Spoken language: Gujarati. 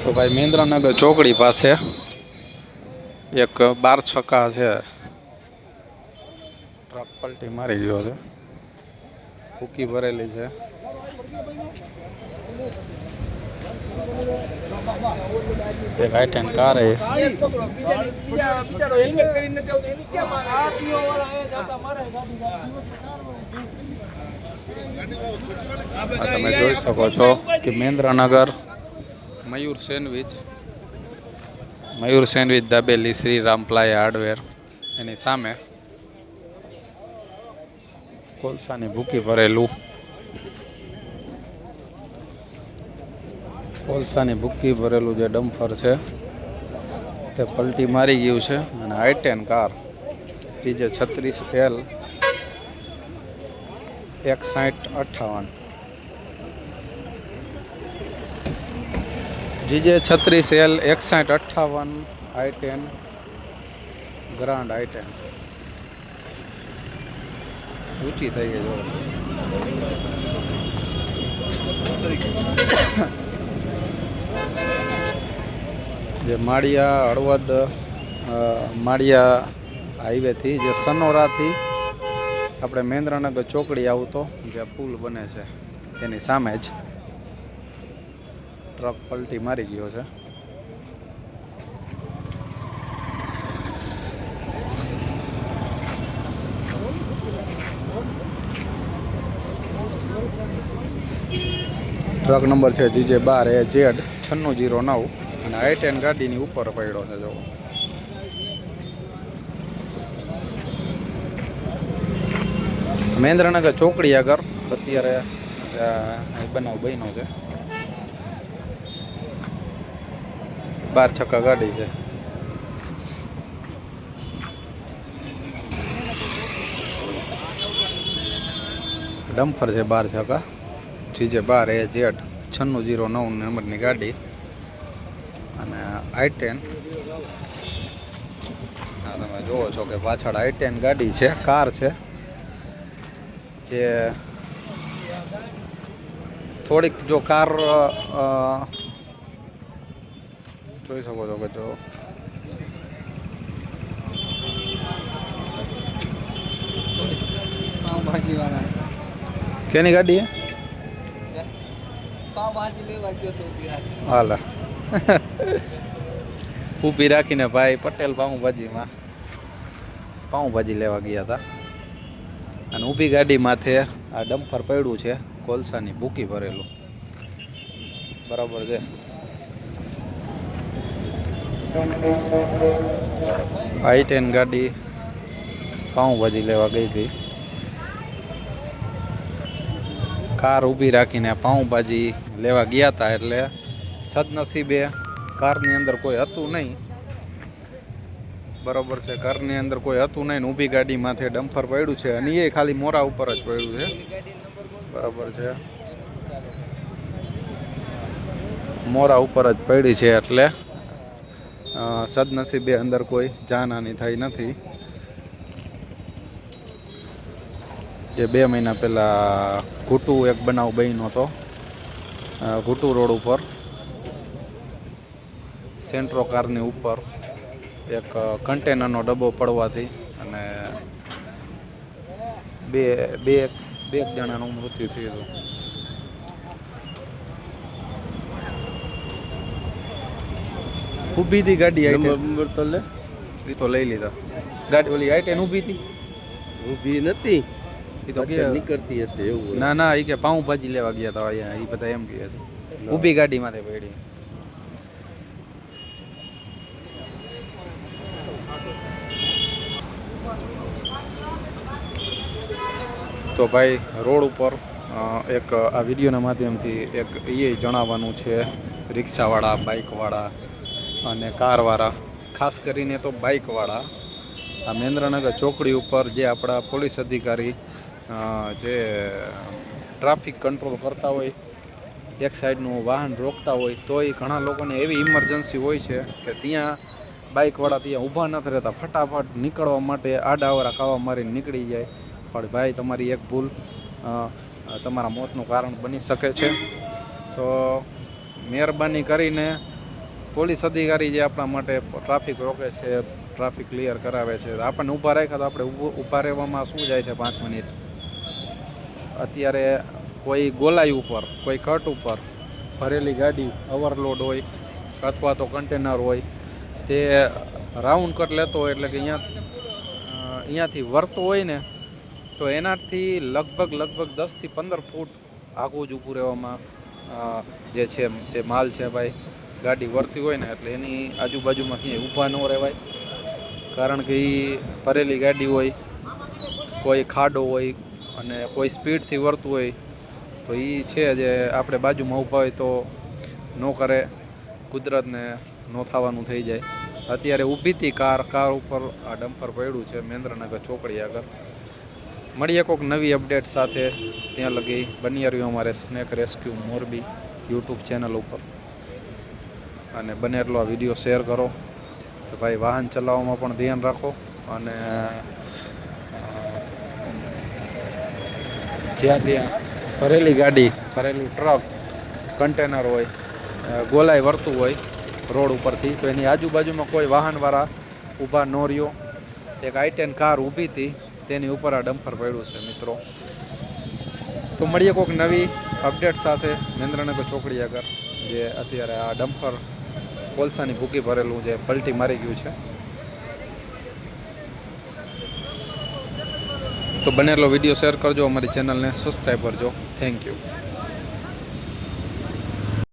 તો ભાઈ મેંદ્રાનગર ચોકડી પાસે એક 12 છક્કા છે, ટ્રક પલટી મારી ગયો છે, ભૂકી ભરેલી છે. એક આઈટેન કાર છે. તમે જોઈ શકો છો કે Mendranagar Mayur sandwich dabeli Shri Ram ply hardware એની સામે કોલસાની ભૂકી ભરેલું જે ડમ્ફર છે તે પલટી મારી ગયું છે અને i10 car GJ 36L 6158 GJ 36L 6158 i10 grand i10 ઊંચી થઈ ગઈ જો. જે માળિયા હળવદ માળિયા હાઈવેથી જે સનોરાથી આપણે મેંદ્રાનગર ચોકડી આવતો જે પુલ બને છે એની સામે જ ટ્રક પલટી મારી ગયો છે. ટ્રક નંબર છે GJ 12AZ 9609 અને i10 ગાડીની ઉપર પડ્યો છે. જો મેંદ્રાનગર ચોકડી આગળ અત્યારે બનાવ બન્યો છે. 12 છક્કા ગાડી છે. ડમ્ફર છે 12 છક્કા GJ 12AZ 9609 નંબરની ગાડી અને i10 તમે જુઓ છો કે પાછળ i10 ગાડી છે, કાર છે જે થોડીક જો કાર જોઈ શકો છો કે જો કેની ગાડી હાલ ઊભી રાખીને ભાઈ પટેલ પાઉંભાજી લેવા ગયા હતા અને ઊભી ગાડી માથે આ ડમ્પર પડ્યું છે કોલસાની ભૂકી ભરેલું. બરાબર છે. i10 ગાડી પાઉંભાજી લેવા ગઈ હતી, કાર ઊભી રાખીને પાઉંભાજી લેવા ગયા હતા એટલે સદનસીબે કારની અંદર કોઈ હતું નહીં. બરાબર છે, કારની અંદર કોઈ હતું નહીં, ઊભી ગાડી માથે ડમ્પર પડ્યું છે અને એ ખાલી મોરા ઉપર જ પડ્યું છે. બરાબર છે, મોરા ઉપર જ પડી છે એટલે સદનસીબે અંદર કોઈ જાનહાની થઈ નથી. જે 2 મહિના પહેલાં ઘૂંટુ એક બનાવ બન્યો હતો ઘૂંટુ રોડ ઉપર સેન્ટ્રો કારની ઉપર એક કન્ટેનરનો ડબ્બો પડવાથી અને બે જણાનું મૃત્યુ થયું હતું. ઊભી હતી ગાડી નંબર તો લઈ લીધા. ગાડી ઓલી i10 ઊભી હતી, ઊભી નથી એ તો નીકળતી હશે એવું. ના એ કે પાઉંભાજી લેવા ગયા હતા અહીંયા, એ બધા એમ કહે છે ઊભી ગાડીમાંથી પડી. તો ભાઈ રોડ ઉપર એક આ વિડીયોના માધ્યમથી એક એ જણાવવાનું છે રિક્ષાવાળા, બાઇકવાળા અને કારવાળા, ખાસ કરીને તો બાઇકવાળા, આ મેંદ્રાનગર ચોકડી ઉપર જે આપણા પોલીસ અધિકારી જે ટ્રાફિક કંટ્રોલ કરતા હોય, એક સાઈડનું વાહન રોકતા હોય, તો એ ઘણા લોકોને એવી ઇમરજન્સી હોય છે કે ત્યાં બાઇકવાળા ત્યાં ઊભા નથી રહેતા, ફટાફટ નીકળવા માટે આડાવરા કાવા મારીને નીકળી જાય. પણ ભાઈ તમારી એક ભૂલ તમારા મોતનું કારણ બની શકે છે. તો મહેરબાની કરીને પોલીસ અધિકારી જે આપણા માટે ટ્રાફિક રોકે છે, ટ્રાફિક ક્લિયર કરાવે છે, આપણને ઊભા રાખ્યા તો આપણે ઊભા રહેવામાં શું જાય છે 5 મિનિટ. અત્યારે કોઈ ગોલાઈ ઉપર, કોઈ કટ ઉપર ભરેલી ગાડી ઓવરલોડ હોય અથવા તો કન્ટેનર હોય, તે રાઉન્ડ કટ લેતો હોય, એટલે કે અહીંયાથી વળતો હોય ને, તો એનાથી લગભગ 10 થી 15 ફૂટ આગું જ ઊભું રહેવામાં જે છે તે માલ છે ભાઈ. ગાડી વળતી હોય ને એટલે એની આજુબાજુમાં ક્યાંય ઊભા ન રહેવાય, કારણ કે એ ભરેલી ગાડી હોય, કોઈ ખાડો હોય અને કોઈ સ્પીડથી વળતું હોય, તો એ છે જે આપણે બાજુમાં ઊભા હોય તો ન કરે, કુદરતને ન થવાનું થઈ જાય. અત્યારે ઊભી હતી કાર ઉપર આ ડમ્પર પડ્યું છે મહેન્દ્રનગર ચોકડી આગળ. મળીએ કોઈક નવી અપડેટ સાથે, ત્યાં લગી બની રહ્યું અમારે snake rescue Morbi YouTube channel ઉપર. અને બને એટલો આ વિડીયો શેર કરો તો ભાઈ વાહન ચલાવવામાં પણ ધ્યાન રાખો. અને જ્યાં ત્યાં ભરેલી ગાડી, ભરેલું ટ્રક, કન્ટેનર હોય, ગોલાઈ વળતું હોય રોડ ઉપરથી, તો એની આજુબાજુમાં કોઈ વાહનવાળા ઊભા ન રહ્યો. એક i10 કાર ઊભી હતી, તેની ઉપર આ ડમ્પર પડ્યું છે મિત્રો. તો મળીએ કોઈક નવી અપડેટ સાથે મહેન્દ્રનગર ચોકડી આગળ, જે અત્યારે આ ડમ્પર કોલસાની ભૂકી ભરેલું જે પલટી મારી ગયું છે. તો બનેલો વિડીયો શેર કરજો, અમારી ચેનલને સબસ્ક્રાઈબ કરજો. Thank you.